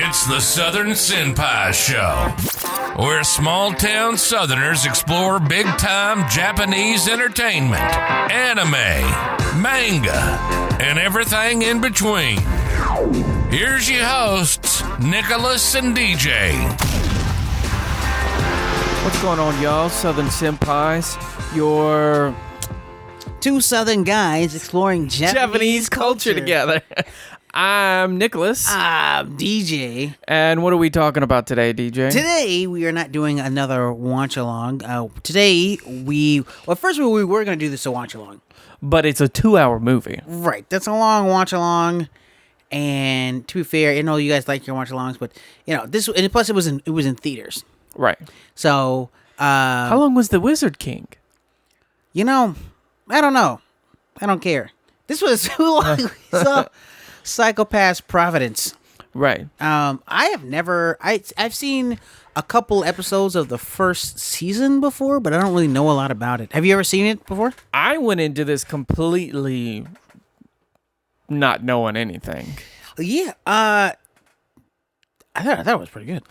It's the Southern Senpais Show, where small-town Southerners explore big-time Japanese entertainment, anime, manga, and everything in between. Here's your hosts, Nicholas and DJ. What's going on, y'all? Southern Senpais, your two Southern guys exploring Japanese culture together. I'm Nicholas. I'm DJ. And what are we talking about today, DJ? Today, we are not doing another watch-along. Today, we were going to do this a watch-along. But it's a 2-hour movie. Right. That's a long watch-along. And to be fair, I know you guys like your watch-alongs, but, this, and plus it was in theaters. Right. So, how long was The Wizard King? I don't know. I don't care. This was too long. So, Psychopaths Providence. Right. I've seen a couple episodes of the first season before, but I don't really know a lot about it. Have you ever seen it before? I went into this completely not knowing anything. Yeah. I thought it was pretty good.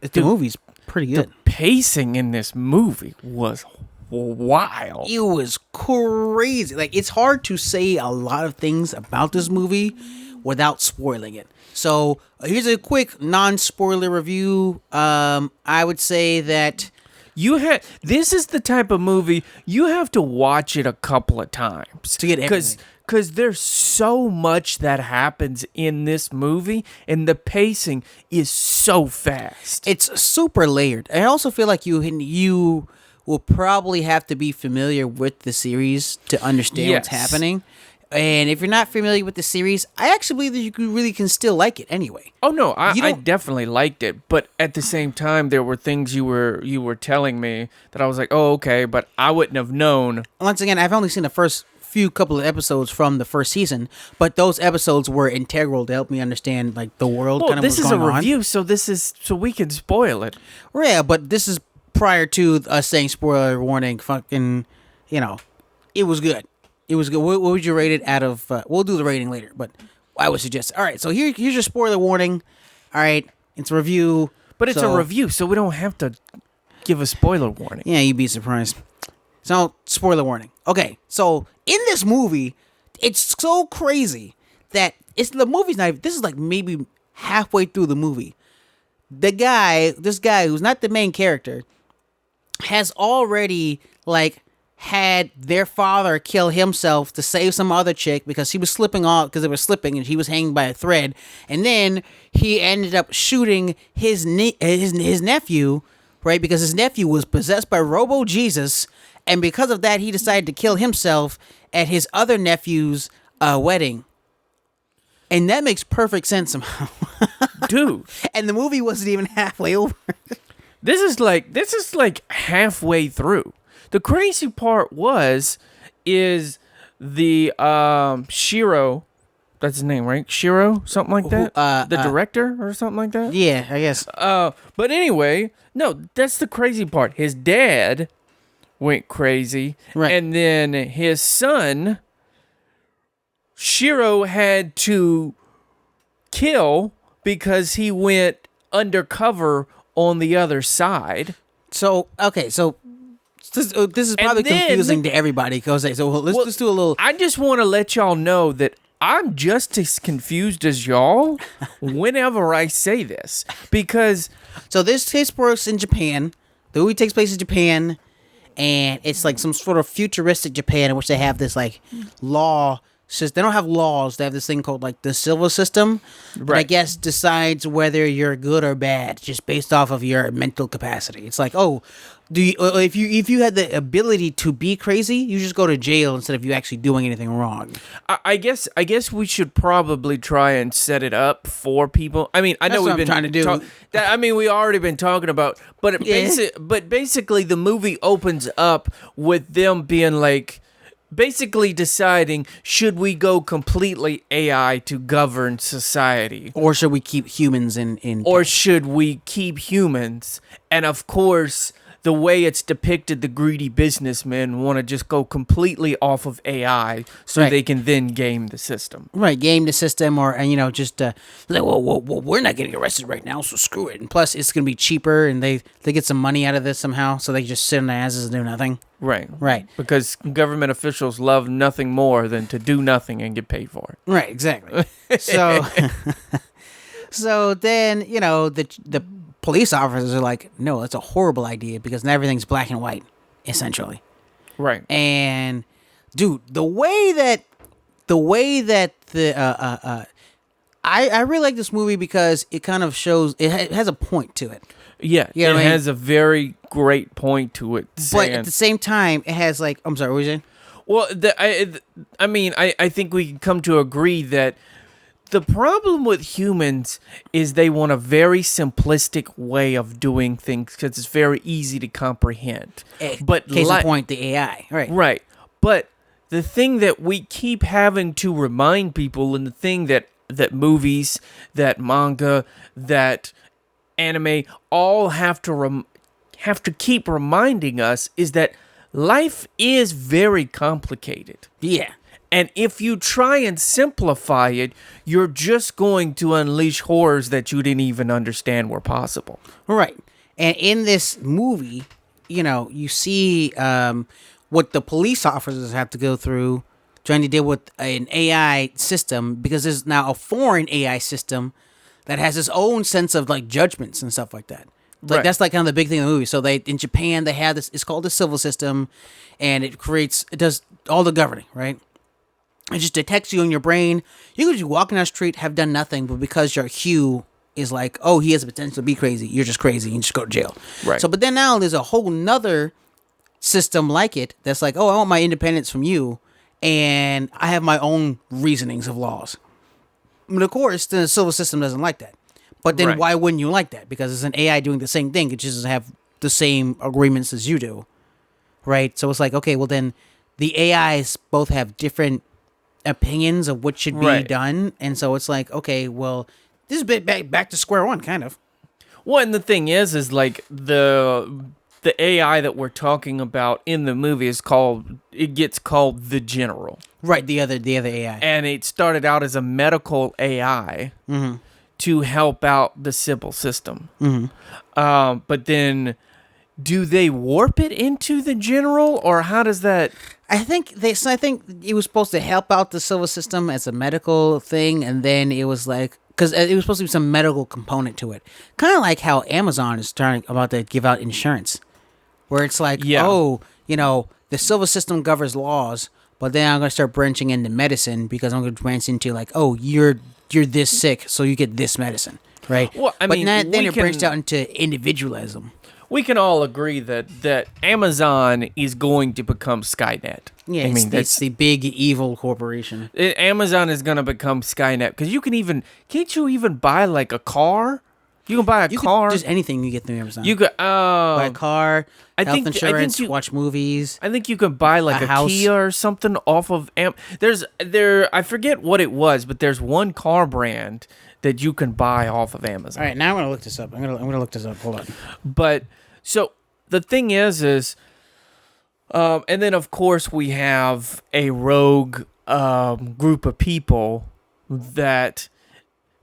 The movie's pretty good. The pacing in this movie was wild. It was crazy. Like, it's hard to say a lot of things about this movie without spoiling it. So here's a quick non-spoiler review. I would say that this is the type of movie you have to watch it a couple of times to get everything. Because there's so much that happens in this movie, and the pacing is so fast. It's super layered. I also feel like you will probably have to be familiar with the series to understand what's happening. And if you're not familiar with the series, I actually believe that you really can still like it anyway. Oh no, I definitely liked it, but at the same time, there were things you were telling me that I was like, oh okay, but I wouldn't have known. Once again, I've only seen the first couple of episodes from the first season, but those episodes were integral to help me understand like the world. Well, kind of this what's is a going review, so we can spoil it. Yeah, but this is prior to us saying spoiler warning. Fucking, it was good. It was good. What would you rate it out of? We'll do the rating later, but I would suggest. All right, so here's your spoiler warning. All right, it's a review, but it's a review, so we don't have to give a spoiler warning. Yeah, you'd be surprised. So, spoiler warning. Okay, so in this movie, it's so crazy that this is like maybe halfway through the movie. This guy who's not the main character, has already had their father kill himself to save some other chick because he was slipping off because they were slipping and he was hanging by a thread, and then he ended up shooting his nephew, right? Because his nephew was possessed by Robo Jesus, and because of that, he decided to kill himself at his other nephew's wedding. And that makes perfect sense somehow. Dude. And the movie wasn't even halfway over. This is like halfway through. The crazy part is the Shiro, that's his name, right? Shiro, something like that? The director or something like that? Yeah, I guess. But anyway, no, that's the crazy part. His dad went crazy, right? And then his son, Shiro, had to kill because he went undercover on the other side. So, okay, so this is probably confusing to everybody. Let's do a little. I just want to let y'all know that I'm just as confused as y'all whenever I say this. Because so this takes place in Japan. The movie takes place in Japan, and it's like some sort of futuristic Japan in which they have this like law. They don't have laws. They have this thing called like the silver system, that I guess decides whether you're good or bad just based off of your mental capacity. It's like, oh, if you had the ability to be crazy, you just go to jail instead of you actually doing anything wrong. I guess we should probably try and set it up for people. I mean, I know we've been trying to do. We already been talking about, but basically the movie opens up with them being like, basically deciding, should we go completely AI to govern society? Or should we keep humans in Or should we keep humans? And of course, the way it's depicted, the greedy businessmen want to just go completely off of AI so they can then game the system. Right, game the system, just like, well, we're not getting arrested right now, so screw it. And plus, it's gonna be cheaper, and they get some money out of this somehow, so they can just sit on their asses and do nothing. Right. Because government officials love nothing more than to do nothing and get paid for it. Right, exactly. So, so then the police officers are like, no, that's a horrible idea because now everything's black and white, essentially. Right. And dude, the way that I really like this movie because it kind of shows it has a point to it. Yeah, it has a very great point to it. But at the same time, it has like, I'm sorry, what were you saying? Well, I think we can come to agree that the problem with humans is they want a very simplistic way of doing things because it's very easy to comprehend. But case in point, the AI. Right. But the thing that we keep having to remind people, and the thing that movies, that manga, that anime all have to keep reminding us is that life is very complicated. Yeah. And if you try and simplify it, you're just going to unleash horrors that you didn't even understand were possible. Right. And in this movie, you see what the police officers have to go through trying to deal with an AI system, because there's now a foreign AI system that has its own sense of like judgments and stuff like that. Like that's like kind of the big thing in the movie. So in Japan they have this. It's called the civil system, and it does all the governing, right? It just detects you in your brain. You could just walk in the street, have done nothing, but because your hue is like, oh, he has the potential to be crazy, you're just crazy, and you just go to jail. Right. So, but then now there's a whole nother system like it that's like, oh, I want my independence from you, and I have my own reasonings of laws. But of course, the civil system doesn't like that. But then why wouldn't you like that? Because it's an AI doing the same thing. It just doesn't have the same agreements as you do, right? So it's like, okay, well then the AIs both have different opinions of what should be done, and so it's like, okay, well, this is a bit back to square one, kind of. Well, and the thing is like the AI that we're talking about in the movie gets called the General. Right, the other AI. And it started out as a medical AI to help out the civil system. But then, do they warp it into the General, or how does that? I think it was supposed to help out the civil system as a medical thing, and then it was like, because it was supposed to be some medical component to it, kind of like how Amazon is about to give out insurance, where it's like, the civil system governs laws, but then I'm going to start branching into medicine because I'm going to branch into like, oh, you're this sick, so you get this medicine, right? Well, I mean, then it branched out into individualism. We can all agree that Amazon is going to become Skynet. Yeah, it's the big evil corporation. Amazon is going to become Skynet because can't you even buy like a car? You can buy a car. Just anything you get through Amazon. You could buy a car, health insurance, watch movies. I think you could buy like a house. Kia or something off of I forget what it was, but there's one car brand that you can buy off of Amazon. All right, now I'm going to look this up. I'm going to look this up. Hold on. But so the thing is and then of course we have a rogue group of people that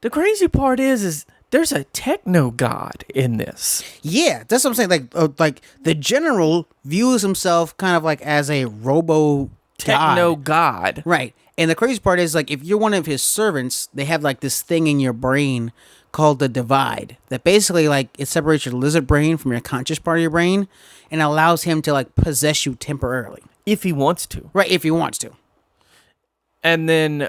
the crazy part is there's a techno god in this. Yeah, that's what I'm saying. Like the General views himself kind of like as a robo techno god. Right. And the crazy part is, like, if you're one of his servants, they have like this thing in your brain called the divide that basically like it separates your lizard brain from your conscious part of your brain and allows him to like possess you temporarily if he wants to. Right, if he wants to. And then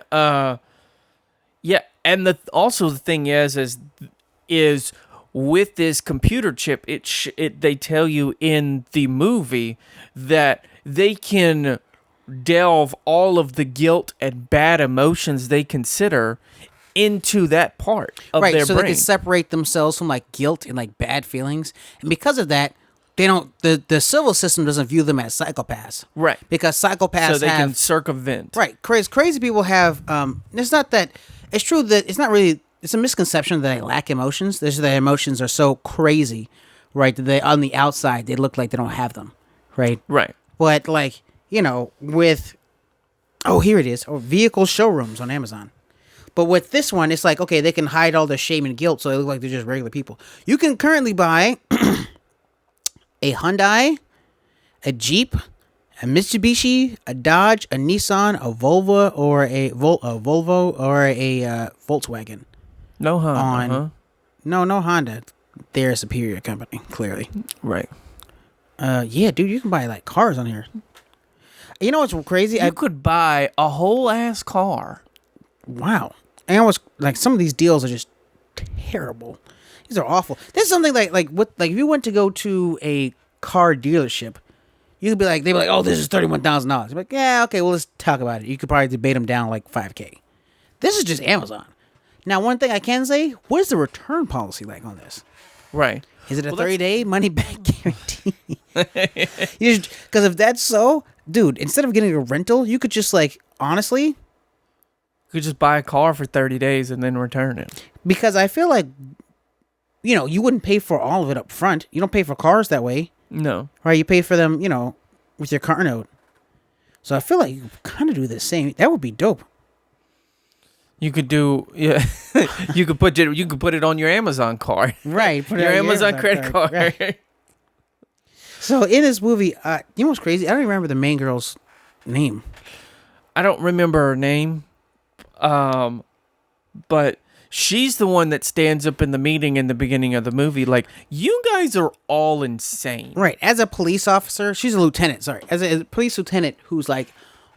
and also the thing is with this computer chip, they tell you in the movie that they can delve all of the guilt and bad emotions they consider into that part of their brain. So they can separate themselves from like guilt and like bad feelings, and because of that, they don't. The civil system doesn't view them as psychopaths, right? Because psychopaths can circumvent. Right, crazy people have. It's not that. It's true that it's not really. It's a misconception that they lack emotions. Their emotions are so crazy, right? They on the outside they look like they don't have them, right? Right. But like with here it is, or vehicle showrooms on Amazon. But with this one, it's like okay, they can hide all their shame and guilt, so they look like they're just regular people. You can currently buy a Hyundai, a Jeep, a Mitsubishi, a Dodge, a Nissan, a Volvo, or a Volvo, or a Volkswagen. No Honda. On no Honda. They're a superior company, clearly. Right. Yeah, dude, you can buy like cars on here. You know what's crazy? You could buy a whole ass car. Wow. And I was like, some of these deals are just terrible. These are awful. There's something like if you went to go to a car dealership, you could be like, they'd be like, oh, this is $31,000. You're like, yeah, okay, well, let's talk about it. You could probably debate them down like $5,000. This is just Amazon. Now, one thing I can say, what is the return policy like on this? Right. Is it a 30-day money-back guarantee? Because if that's so, dude, instead of getting a rental, you could just honestly, You could just buy a car for 30 days and then return it. because I feel like, you wouldn't pay for all of it up front. You don't pay for cars that way, No. right? You pay for them, with your car note. So I feel like you kind of do the same. That would be dope. You could do you could put it on your Amazon card. Right. Put it Your on Amazon credit card. Right. So in this movie, you know what's crazy? I don't even remember the main girl's name. I don't remember her name. But she's the one that stands up in the meeting in the beginning of the movie like, you guys are all insane. Right. As a police officer, she's a lieutenant, sorry. As a police lieutenant who's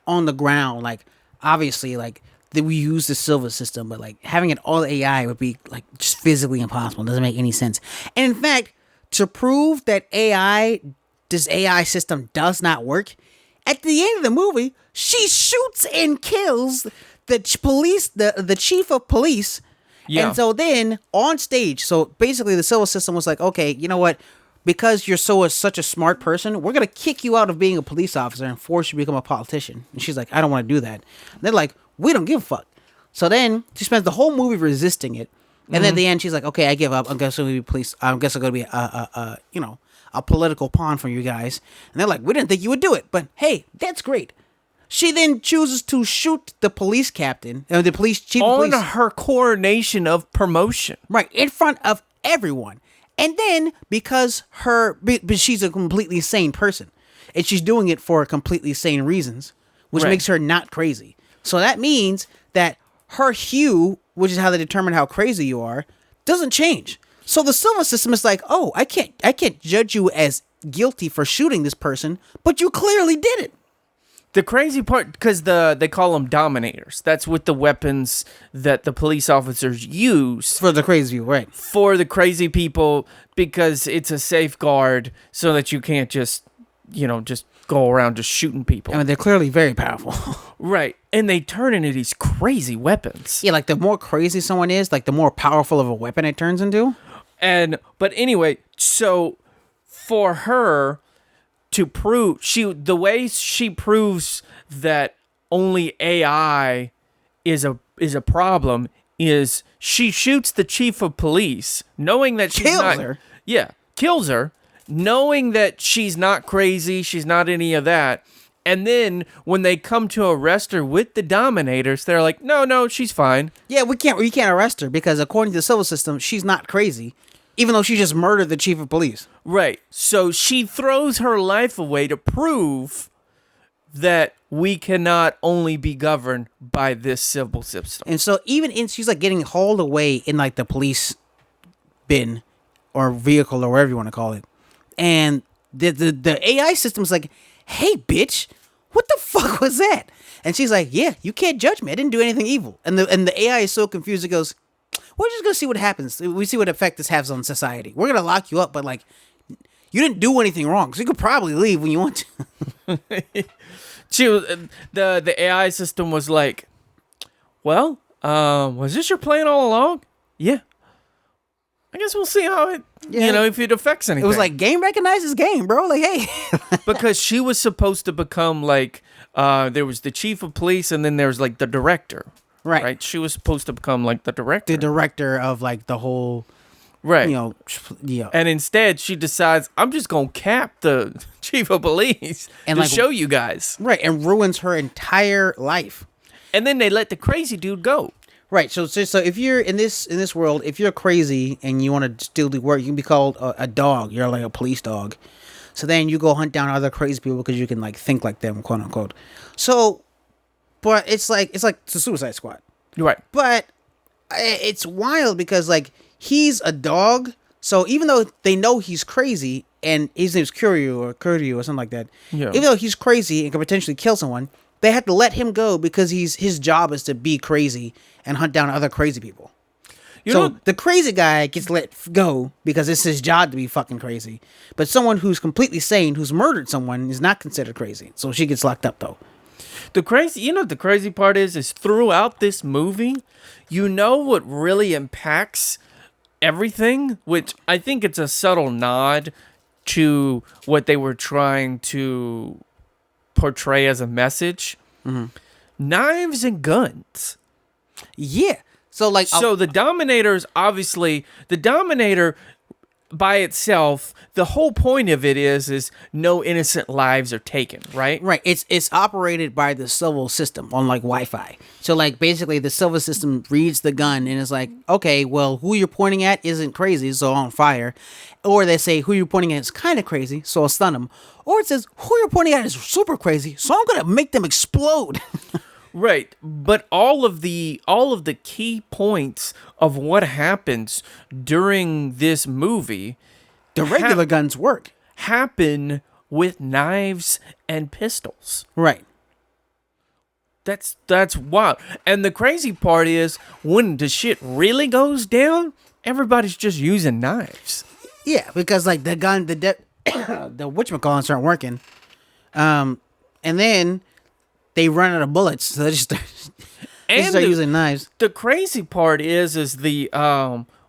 on the ground, obviously that we use the Silva system, but having it all AI would be just physically impossible. It doesn't make any sense. And in fact, to prove that this AI system does not work, at the end of the movie, she shoots and kills the chief of police. Yeah. And so then on stage, so basically the Silva system was like, okay, you know what? Because you're such a smart person, we're going to kick you out of being a police officer and force you to become a politician. And she's like, I don't want to do that. And they're like, we don't give a fuck. So then she spends the whole movie resisting it. And then at the end, she's like, okay, I give up. I guess I'm going to be police. I guess I'm going to be a political pawn for you guys. And they're like, we didn't think you would do it. But hey, that's great. She then chooses to shoot the police captain, the police chief of police. On her coronation of promotion. Right, in front of everyone. And then, because she's a completely sane person, and she's doing it for completely sane reasons, which Right. makes her not crazy. So that means that her hue, which is how they determine how crazy you are, doesn't change. So the Silva system is like, oh, I can't judge you as guilty for shooting this person, but you clearly did it. The crazy part, because they call them dominators. That's what the weapons that the police officers use For the crazy people, right. for the crazy people, because it's a safeguard so that you can't just go around just shooting people. I mean, they're clearly very powerful. Right. And they turn into these crazy weapons. Yeah, the more crazy someone is, the more powerful of a weapon it turns into. But anyway, so for her to prove the way she proves that only AI is a problem is she shoots the chief of police, knowing that she's Kills her. Yeah, kills her, knowing that she's not crazy, she's not any of that. And then when they come to arrest her with the Dominators, they're like, no, she's fine. Yeah, we can't arrest her because according to the civil system, she's not crazy, even though she just murdered the chief of police. Right. So she throws her life away to prove that we cannot only be governed by this civil system. And so she's getting hauled away in the police bin or vehicle or whatever you want to call it. And the AI system's like, hey, bitch, what the fuck was that? And she's like, yeah, you can't judge me. I didn't do anything evil. And the AI is so confused. It goes, we're just going to see what happens. We see what effect this has on society. We're going to lock you up, but you didn't do anything wrong. So you could probably leave when you want to. The AI system was like, well, was this your plan all along? Yeah. I guess we'll see how it, if it affects anything. It was like, game recognizes game, bro. Hey. Because she was supposed to become there was the chief of police and then there was the director. Right. She was supposed to become the director. The director of the whole Right. Yeah. And instead, she decides, I'm just going to cap the chief of police And, to like, show you guys. Right, and ruins her entire life. And then they let the crazy dude go. Right, so if you're in this world, if you're crazy and you want to still do work, you can be called a dog. You're like a police dog. So then you go hunt down other crazy people because you can like think like them, quote unquote. So, but it's like the Suicide Squad. Right. But it's wild because like he's a dog. So even though they know he's crazy and his name's Curio or something like that, Yeah. even though he's crazy and can potentially kill someone, they have to let him go because his job is to be crazy and hunt down other crazy people. So the crazy guy gets let go because it's his job to be fucking crazy. But someone who's completely sane, who's murdered someone, is not considered crazy. So she gets locked up though. The crazy part is throughout this movie, what really impacts everything, which I think it's a subtle nod to what they were trying to portray as a message. Mm-hmm. Knives and guns. Yeah. So like, the Dominator's obviously the Dominator by itself. The whole point of it is no innocent lives are taken. Right. Right. It's operated by the civil system on like Wi-Fi. So like basically the civil system reads the gun and is like, okay, well, who you're pointing at isn't crazy, so on fire. Or they say who you're pointing at is kind of crazy, so I'll stun them. Or it says who you're pointing at is super crazy, so I'm gonna make them explode. Right, but all of the key points of what happens during this movie, The regular guns work. Happen with knives and pistols. Right. That's wild. And the crazy part is when the shit really goes down, everybody's just using knives. Yeah, because like the gun, the whatchamacallits aren't working, and then they run out of bullets, so they just start using knives. The crazy part is the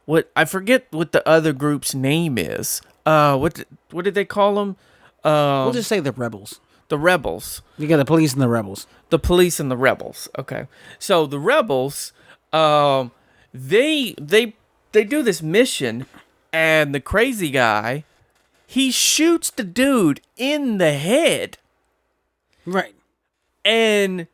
what I forget what the other group's name is. What did they call them? We'll just say the rebels. The rebels. You got the police and the rebels. The police and the rebels. Okay, so the rebels, they do this mission, and the crazy guy, he shoots the dude in the head. Right. And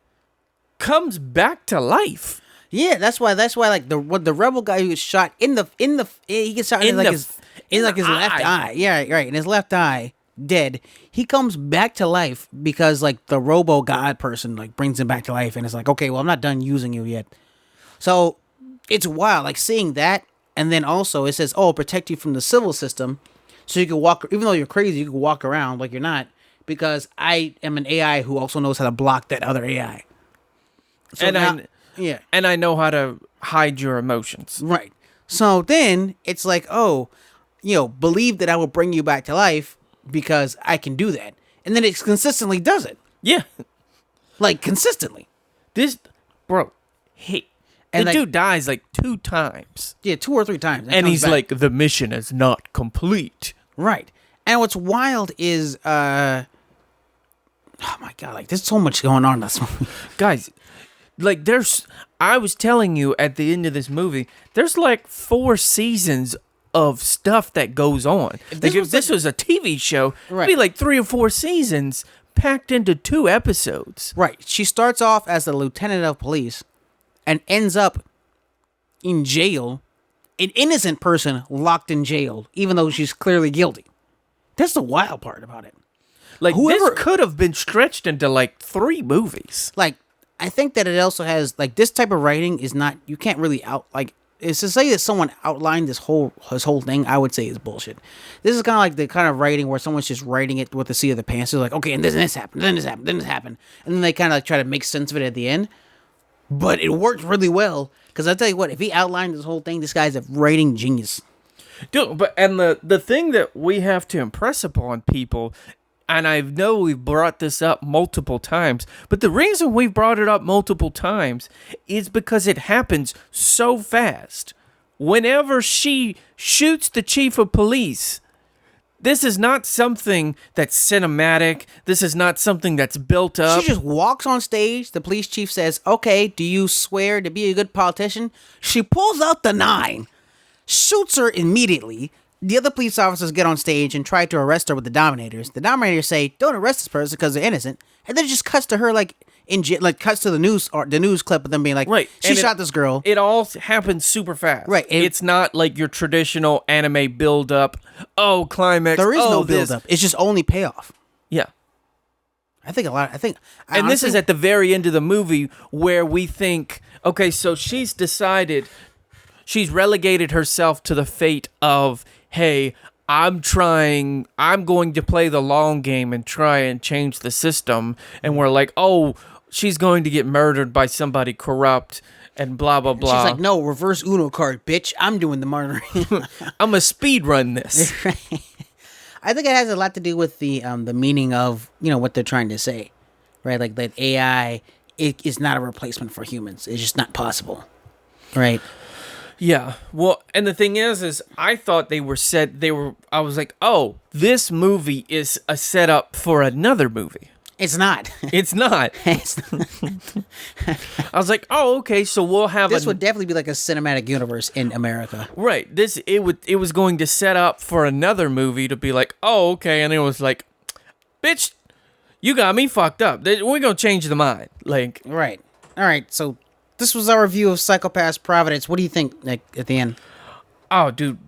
comes back to life. Yeah, that's why like the rebel guy who gets shot he gets shot in his left eye. Yeah, right, in his left eye, dead. He comes back to life because like the robo god person like brings him back to life and it's like, okay, well, I'm not done using you yet. So it's wild, like seeing that, and then also it says, "Oh, protect you from the civil system," so you can walk, even though you're crazy, you can walk around like you're not. Because I am an AI who also knows how to block that other AI. So and and I know how to hide your emotions. Right. So then it's like, oh, believe that I will bring you back to life because I can do that. And then it consistently does it. Yeah. Like consistently. The dude dies like 2 times. Yeah, 2 or 3 times. And he's back. Like, the mission is not complete. Right. And what's wild is oh my god, like there's so much going on in this movie. Guys, like I was telling you at the end of this movie, there's like 4 seasons of stuff that goes on. If this was a TV show, right, it'd be like 3 or 4 seasons packed into 2 episodes. Right. She starts off as the lieutenant of police and ends up in jail, an innocent person locked in jail, even though she's clearly guilty. That's the wild part about it. Like, this could have been stretched into, like, 3 movies. Like, I think that it also has, like, this type of writing is not, you can't really it's to say that someone outlined his whole thing, I would say is bullshit. This is kind of like the kind of writing where someone's just writing it with the seat of the pants. They're like, okay, and this happened, then this happened, then this happened. And then they kind of like try to make sense of it at the end. But it worked really well, because I'll tell you what, if he outlined this whole thing, this guy's a writing genius. Dude, and the thing that we have to impress upon people, and I know we've brought this up multiple times, but the reason we've brought it up multiple times is because it happens so fast. Whenever she shoots the chief of police, this is not something that's cinematic. This is not something that's built up. She just walks on stage. The police chief says, okay, do you swear to be a good politician? She pulls out the 9. shoots her immediately. The other police officers get on stage and try to arrest her with the Dominators. The Dominators say, "Don't arrest this person because they're innocent," and then it just cuts to her cuts to the news clip of them being like, Right. she shot this girl. It all happens super fast. Right. It's not like your traditional anime build up. Oh, climax. There is no this. build up. It's just only payoff. Yeah. And this is at the very end of the movie where we think, okay, so she's relegated herself to the fate of, hey, I'm going to play the long game and try and change the system. And we're like, oh, she's going to get murdered by somebody corrupt and blah, blah, blah. She's like, no, reverse Uno card, bitch. I'm doing the murdering. I'm going to speed run this. I think it has a lot to do with the meaning of, what they're trying to say, right? Like that AI is not a replacement for humans. It's just not possible, right? Yeah. Well, and the thing is I thought I was like, oh, this movie is a setup for another movie. It's not. It's not. I was like, oh, okay, so we'll have this would definitely be like a cinematic universe in America. Right. It was going to set up for another movie to be like, oh, okay, and it was like, bitch, you got me fucked up. We're gonna change the mind. Like, right. All right. So this was our review of Psycho-Pass Providence. What do you think, at the end? Oh, dude,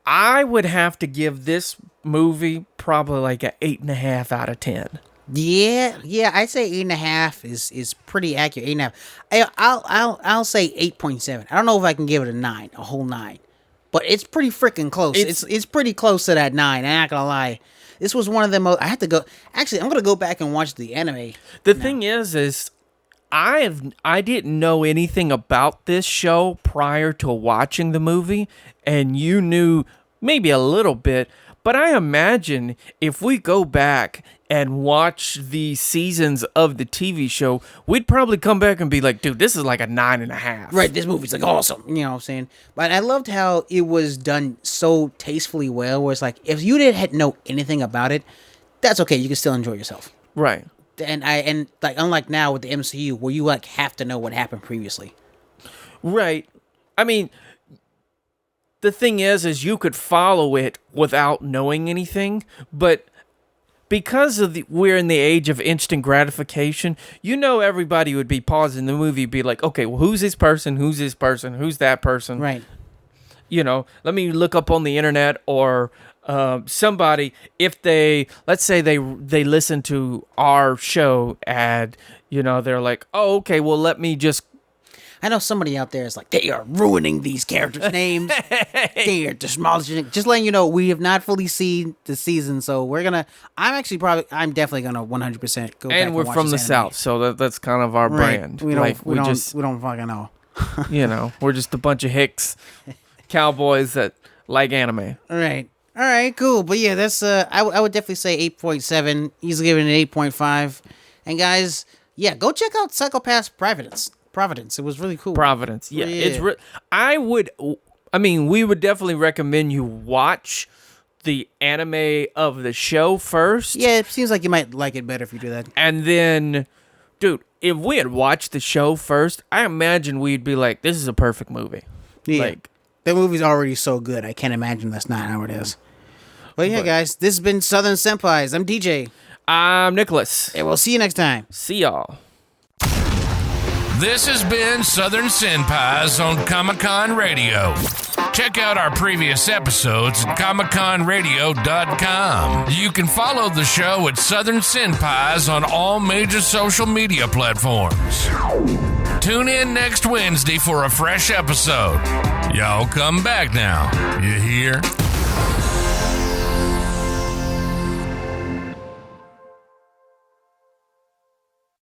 I would have to give this movie probably like an 8.5 out of 10. Yeah, I'd say 8.5 is pretty accurate. 8.5. I'll say 8.7. I don't know if I can give it a whole 9, but it's pretty freaking close. It's pretty close to that 9. I'm not gonna lie. This was one of the most. I had to go. Actually, I'm gonna go back and watch the anime. The thing is I didn't know anything about this show prior to watching the movie, and you knew maybe a little bit. But I imagine if we go back and watch the seasons of the TV show, we'd probably come back and be like, dude, this is like a 9.5. Right, this movie's like awesome. You know what I'm saying? But I loved how it was done so tastefully well, where it's like, if you didn't know anything about it, that's okay. You can still enjoy yourself. Right. And like, unlike now with the MCU, where you like have to know what happened previously. Right. I mean, the thing is you could follow it without knowing anything, but because we're in the age of instant gratification, everybody would be pausing the movie, be like, okay, well, who's this person? Who's this person? Who's that person? Right. Let me look up on the internet, or somebody, if let's say they listen to our show and, they're like, oh, okay, well, let me just. I know somebody out there is like, they are ruining these characters' names. They are demolishing. Just letting you know, we have not fully seen the season, so I'm definitely gonna 100% go back and we're watch from the this anime. South, so that's kind of our brand. We don't fucking know. We're just a bunch of hicks, cowboys that like anime. All right, cool. But yeah, that's I would definitely say 8.7. He's giving it 8.5. And guys, yeah, go check out Psycho-Pass Providence. It was really cool. Providence. Yeah. It's we would definitely recommend you watch the anime of the show first. Yeah, it seems like you might like it better if you do that. And then, dude, if we had watched the show first, I imagine we'd be like, this is a perfect movie. Yeah. The movie's already so good. I can't imagine that's not how it is. But yeah, guys, this has been Southern Senpais. I'm DJ. I'm Nicholas. And we'll see you next time. See y'all. This has been Southern Senpais on Comic-Con Radio. Check out our previous episodes at comicconradio.com. You can follow the show at Southern Senpais on all major social media platforms. Tune in next Wednesday for a fresh episode. Y'all come back now. You hear?